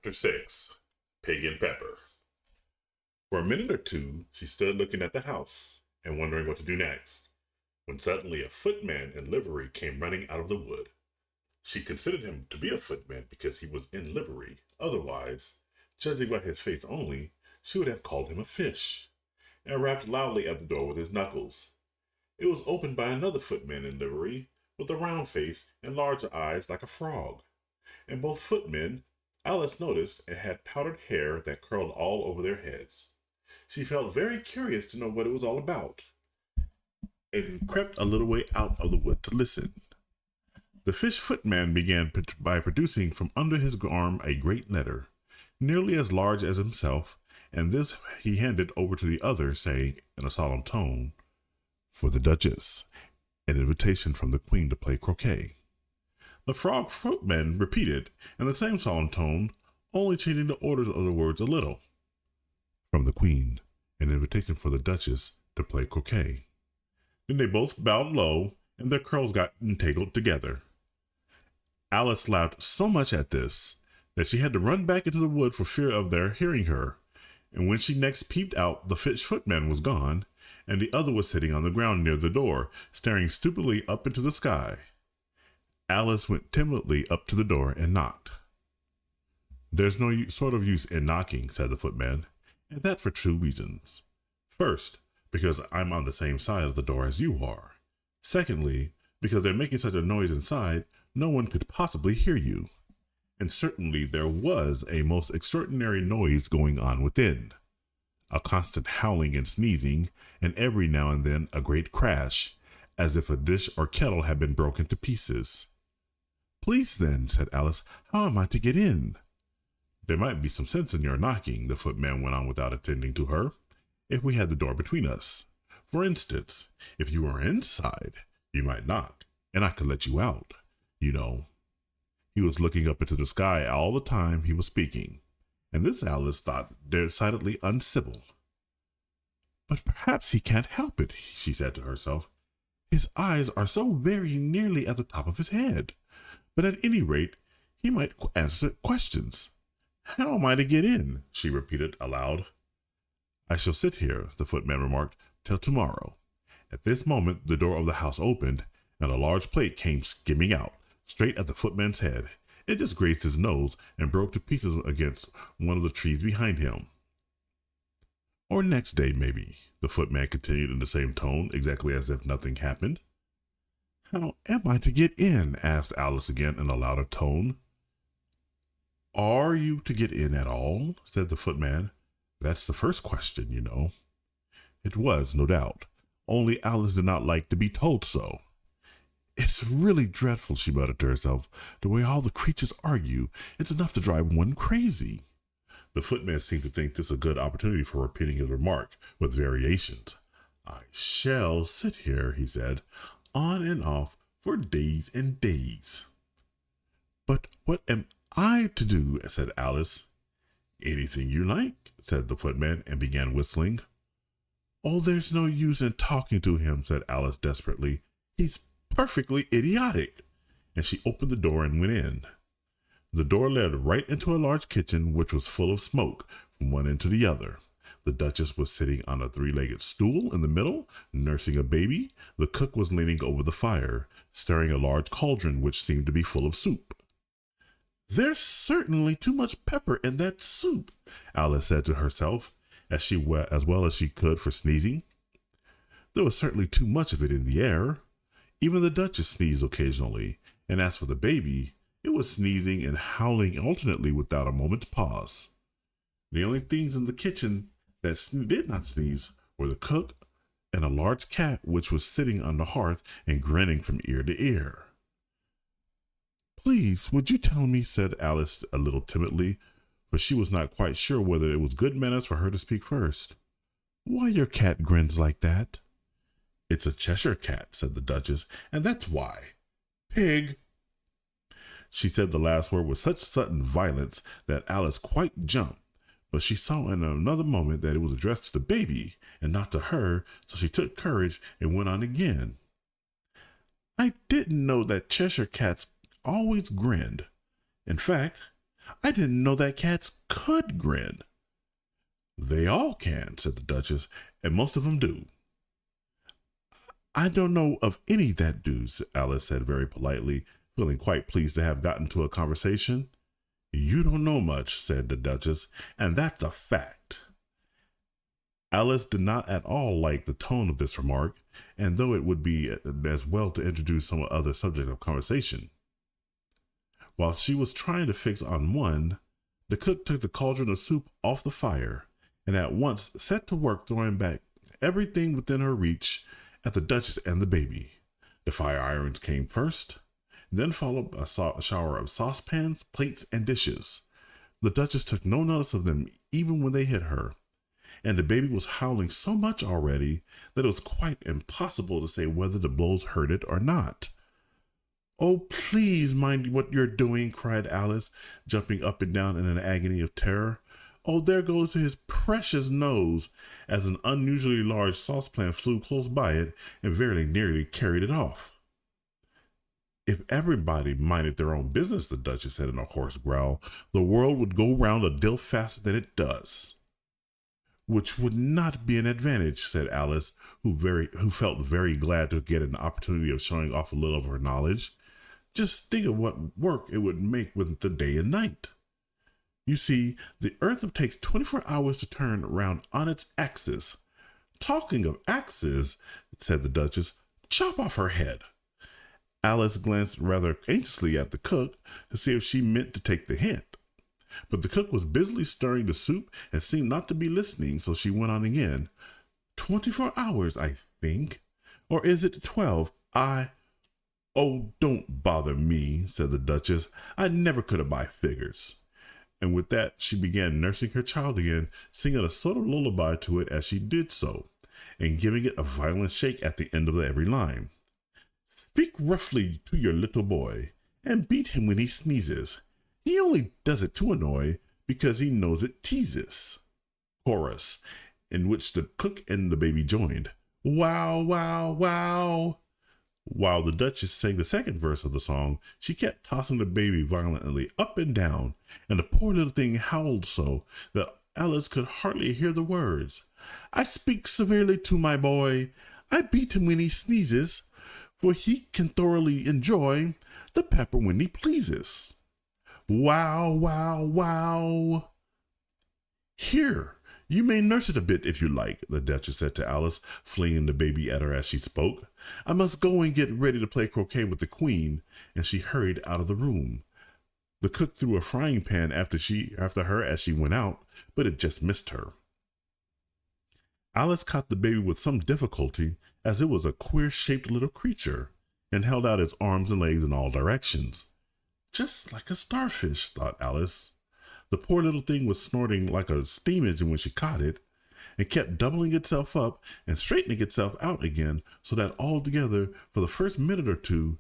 Chapter 6 Pig and Pepper. For a minute or two, she stood looking at the house and wondering what to do next, when suddenly a footman in livery came running out of the wood. She considered him to be a footman because he was in livery. Otherwise, judging by his face only, she would have called him a fish, and rapped loudly at the door with his knuckles. It was opened by another footman in livery, with a round face and large eyes like a frog. And both footmen, Alice noticed, had powdered hair that curled all over their heads. She felt very curious to know what it was all about, and crept a little way out of the wood to listen. The fish footman began by producing from under his arm a great letter, nearly as large as himself, and this he handed over to the other, saying in a solemn tone, "For the Duchess, an invitation from the Queen to play croquet." The frog footman repeated in the same solemn tone, only changing the orders of the words a little. "From the Queen, an invitation for the Duchess to play croquet." Then they both bowed low, and their curls got entangled together. Alice laughed so much at this that she had to run back into the wood for fear of their hearing her, and when she next peeped out, the fish footman was gone, and the other was sitting on the ground near the door, staring stupidly up into the sky. Alice went timidly up to the door and knocked. "There's no sort of use in knocking," said the footman, "and that for two reasons. First, because I'm on the same side of the door as you are. Secondly, because they're making such a noise inside, no one could possibly hear you." And certainly there was a most extraordinary noise going on within. A constant howling and sneezing, and every now and then a great crash, as if a dish or kettle had been broken to pieces. "Please then," said Alice, "how am I to get in?" "There might be some sense in your knocking," the footman went on without attending to her, "if we had the door between us. For instance, if you were inside, you might knock, and I could let you out, you know." He was looking up into the sky all the time he was speaking, and this Alice thought decidedly uncivil. "But perhaps he can't help it," she said to herself. "His eyes are so very nearly at the top of his head. But at any rate, he might answer questions. How am I to get in?" she repeated aloud. "I shall sit here," the footman remarked, "till tomorrow." At this moment, the door of the house opened, and a large plate came skimming out, straight at the footman's head. It just grazed his nose and broke to pieces against one of the trees behind him. "Or next day, maybe," the footman continued in the same tone, exactly as if nothing happened. "How am I to get in?" asked Alice again in a louder tone. "Are you to get in at all?" said the footman. "That's the first question, you know." It was, no doubt, only Alice did not like to be told so. "It's really dreadful," she muttered to herself, "the way all the creatures argue. It's enough to drive one crazy." The footman seemed to think this a good opportunity for repeating his remark, with variations. "I shall sit here," he said, "on and off for days and days." "But what am I to do?" said Alice. "Anything you like," said the footman, and began whistling. "Oh, there's no use in talking to him," said Alice desperately. "He's perfectly idiotic." And she opened the door and went in. The door led right into a large kitchen, which was full of smoke from one end to the other. The Duchess was sitting on a three-legged stool in the middle, nursing a baby. The cook was leaning over the fire, stirring a large cauldron which seemed to be full of soup. "There's certainly too much pepper in that soup," Alice said to herself, as well as she could for sneezing. There was certainly too much of it in the air. Even the Duchess sneezed occasionally, and as for the baby, it was sneezing and howling alternately without a moment's pause. The only things in the kitchen that did not sneeze were the cook and a large cat which was sitting on the hearth and grinning from ear to ear. "Please, would you tell me," said Alice a little timidly, for she was not quite sure whether it was good manners for her to speak first, "why your cat grins like that?" "It's a Cheshire cat," said the Duchess, "and that's why. Pig." She said the last word with such sudden violence that Alice quite jumped, but she saw in another moment that it was addressed to the baby and not to her, so she took courage and went on again. "I didn't know that Cheshire cats always grinned. In fact, I didn't know that cats could grin. They all can, said the Duchess, and most of them do. I don't know of any that do, Alice said very politely, feeling quite pleased to have gotten to a conversation. You don't know much, said the Duchess, and that's a fact. Alice did not at all like the tone of this remark, and though it would be as well to introduce some other subject of conversation. While she was trying to fix on one, the cook took the cauldron of soup off the fire and at once set to work throwing back everything within her reach at the Duchess and the baby. The fire irons came first, then followed a shower of saucepans, plates, and dishes. The Duchess took no notice of them even when they hit her, and the baby was howling so much already that it was quite impossible to say whether the blows hurt it or not. Oh, please mind what you're doing, cried Alice, jumping up and down in an agony of terror. Oh, there goes his precious nose, as an unusually large saucepan flew close by it and very nearly carried it off. If everybody minded their own business, the Duchess said in a hoarse growl, the world would go round a deal faster than it does. Which would not be an advantage, said Alice, who felt very glad to get an opportunity of showing off a little of her knowledge. Just think of what work it would make with the day and night. You see, the earth takes 24 hours to turn around on its axis. Talking of axes, said the Duchess, chop off her head. Alice glanced rather anxiously at the cook to see if she meant to take the hint. But the cook was busily stirring the soup and seemed not to be listening, so she went on again. 24 hours, I think. Or is it 12? Oh, don't bother me, said the Duchess. I never could abide figures. And with that, she began nursing her child again, singing a sort of lullaby to it as she did so, and giving it a violent shake at the end of every line. Speak roughly to your little boy, and beat him when he sneezes. He only does it to annoy, because he knows it teases. Chorus, in which the cook and the baby joined. Wow, wow, wow. While the Duchess sang the second verse of the song, she kept tossing the baby violently up and down, and the poor little thing howled so that Alice could hardly hear the words. I speak severely to my boy. I beat him when he sneezes, for he can thoroughly enjoy the pepper when he pleases. Wow, wow, wow. Here, you may nurse it a bit if you like, the Duchess said to Alice, flinging the baby at her as she spoke. I must go and get ready to play croquet with the Queen, and she hurried out of the room. The cook threw a frying pan after her as she went out, but it just missed her. Alice caught the baby with some difficulty, as it was a queer-shaped little creature, and held out its arms and legs in all directions. Just like a starfish, thought Alice. The poor little thing was snorting like a steam engine when she caught it, and kept doubling itself up and straightening itself out again, so that altogether, for the first minute or two,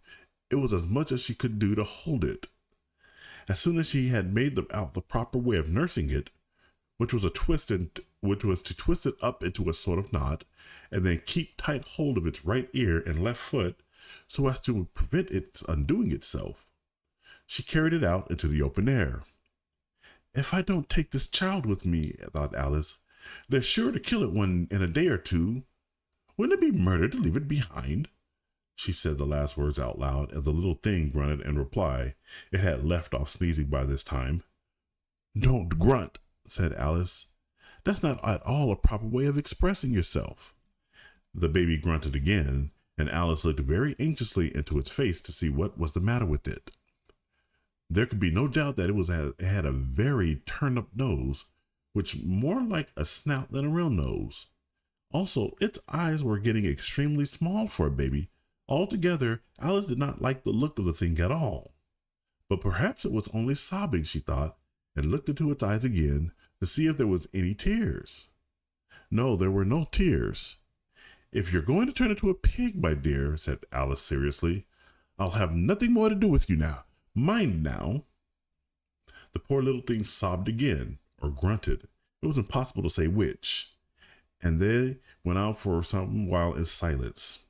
it was as much as she could do to hold it. As soon as she had made out the proper way of nursing it, which was to twist it up into a sort of knot, and then keep tight hold of its right ear and left foot, so as to prevent its undoing itself, she carried it out into the open air. If I don't take this child with me, thought Alice, they're sure to kill it in a day or two. Wouldn't it be murder to leave it behind? She said the last words out loud, as the little thing grunted in reply. It had left off sneezing by this time. Don't grunt, said Alice. That's not at all a proper way of expressing yourself. The baby grunted again, and Alice looked very anxiously into its face to see what was the matter with it. There could be no doubt that it had a very turned-up nose, which more like a snout than a real nose. Also, its eyes were getting extremely small for a baby. Altogether, Alice did not like the look of the thing at all. But perhaps it was only sobbing, she thought, and looked into its eyes again to see if there was any tears. No, there were no tears. If you're going to turn into a pig, my dear, said Alice seriously, I'll have nothing more to do with you now. Mind now. The poor little thing sobbed again, or grunted. It was impossible to say which. And they went out for some while in silence.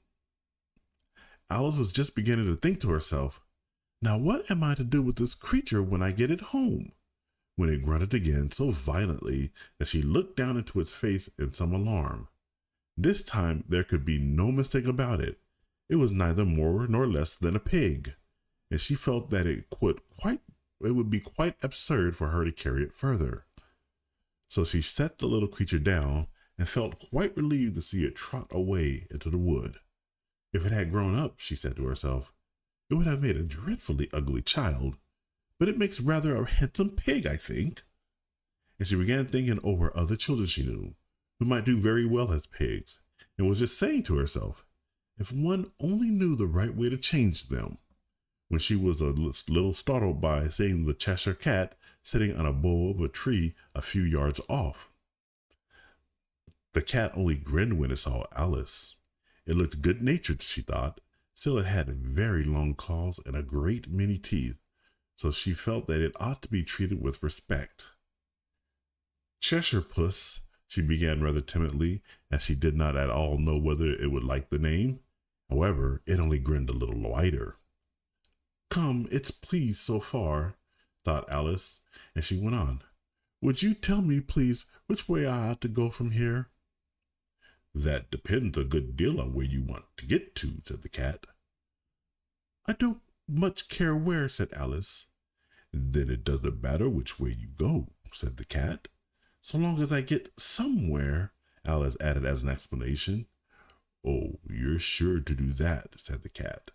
Alice was just beginning to think to herself, now what am I to do with this creature when I get it home? when it grunted again so violently that she looked down into its face in some alarm. This time there could be no mistake about it. It was neither more nor less than a pig, and she felt that it would be quite absurd for her to carry it further. So she set the little creature down and felt quite relieved to see it trot away into the wood. If it had grown up, she said to herself, it would have made a dreadfully ugly child, but it makes rather a handsome pig, I think. And she began thinking over other children she knew, who might do very well as pigs, and was just saying to herself, if one only knew the right way to change them, when she was a little startled by seeing the Cheshire Cat sitting on a bough of a tree a few yards off. The cat only grinned when it saw Alice. It looked good-natured, she thought. Still, it had very long claws and a great many teeth, so she felt that it ought to be treated with respect. Cheshire Puss, she began rather timidly, as she did not at all know whether it would like the name. However, it only grinned a little wider. Come, it's pleased so far, thought Alice, and she went on. Would you tell me, please, which way I ought to go from here? That depends a good deal on where you want to get to, said the cat. I don't much care where, said Alice. Then it doesn't matter which way you go, said the cat. So long as I get somewhere, Alice added as an explanation. Oh, you're sure to do that, said the cat,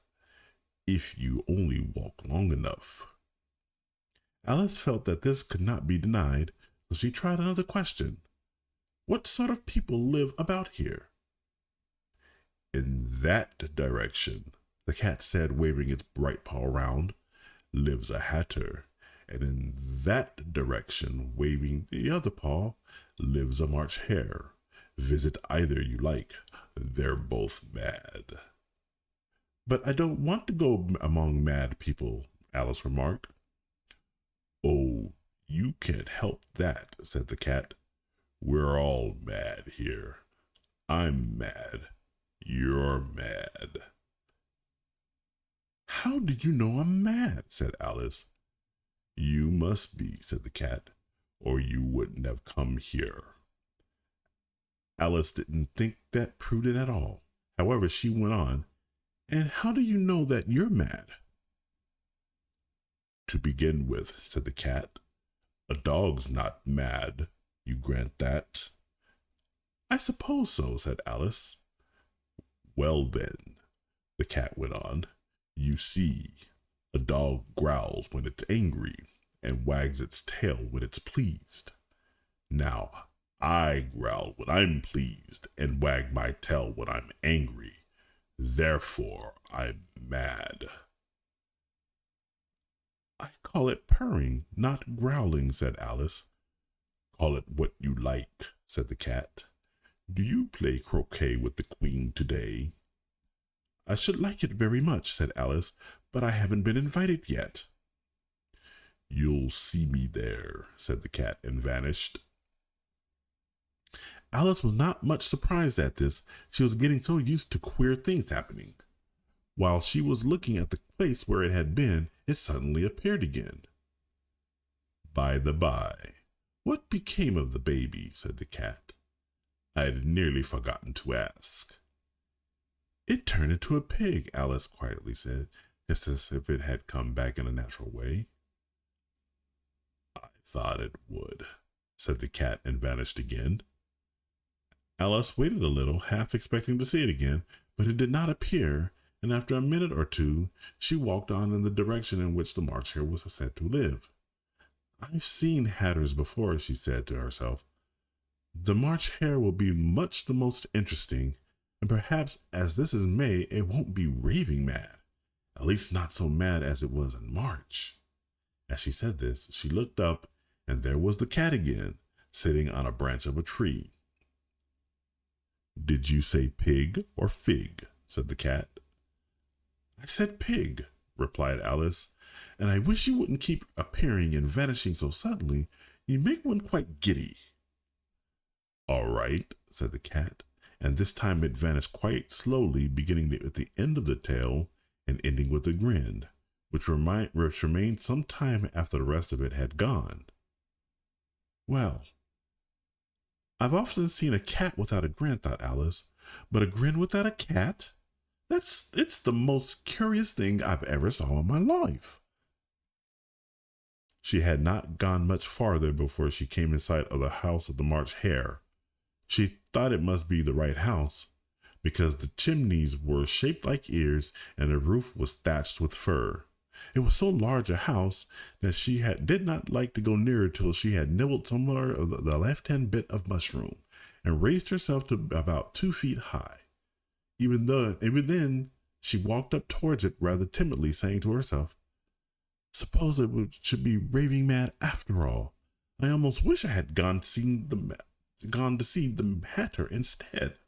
if you only walk long enough. Alice felt that this could not be denied, so she tried another question. What sort of people live about here? In that direction, the cat said, waving its bright paw around, lives a hatter, and in that direction, waving the other paw, lives a March hare. Visit either you like. They're both mad. But I don't want to go among mad people, Alice remarked. Oh, you can't help that, said the cat. We're all mad here. I'm mad. You're mad. How do you know I'm mad? Said Alice. You must be, said the cat, or you wouldn't have come here. Alice didn't think that proved it at all. However, she went on, and how do you know that you're mad? To begin with, said the cat, a dog's not mad. You grant that? I suppose so, said Alice. Well then, the cat went on, you see, a dog growls when it's angry and wags its tail when it's pleased. Now, I growl when I'm pleased and wag my tail when I'm angry. Therefore, I'm mad. I call it purring, not growling, said Alice. Call it what you like, said the cat. Do you play croquet with the queen today? I should like it very much, said Alice, but I haven't been invited yet. You'll see me there, said the cat, and vanished. Alice was not much surprised at this. She was getting so used to queer things happening. While she was looking at the place where it had been, it suddenly appeared again. By the by, what became of the baby? Said the cat. I had nearly forgotten to ask. It turned into a pig, Alice quietly said, just as if it had come back in a natural way. I thought it would, said the cat, and vanished again. Alice waited a little, half expecting to see it again, but it did not appear, and after a minute or two, she walked on in the direction in which the March hare was said to live. I've seen hatters before, she said to herself. The March hare will be much the most interesting, and perhaps as this is May, it won't be raving mad, at least not so mad as it was in March. As she said this, she looked up, and there was the cat again, sitting on a branch of a tree. Did you say pig or fig? Said the cat. I said pig, replied Alice, and I wish you wouldn't keep appearing and vanishing so suddenly. You make one quite giddy. All right, said the cat, and this time it vanished quite slowly, beginning at the end of the tail and ending with a grin, which remained some time after the rest of it had gone. Well, I've often seen a cat without a grin, thought Alice, but a grin without a cat? It's the most curious thing I've ever saw in my life. She had not gone much farther before she came in sight of the house of the March Hare. She thought it must be the right house, because the chimneys were shaped like ears and the roof was thatched with fur. It was so large a house that she did not like to go nearer till she had nibbled somewhere of the left-hand bit of mushroom and raised herself to about 2 feet high. Even then, she walked up towards it rather timidly, saying to herself, "Suppose should be raving mad after all. I almost wish I had gone to see the Hatter instead."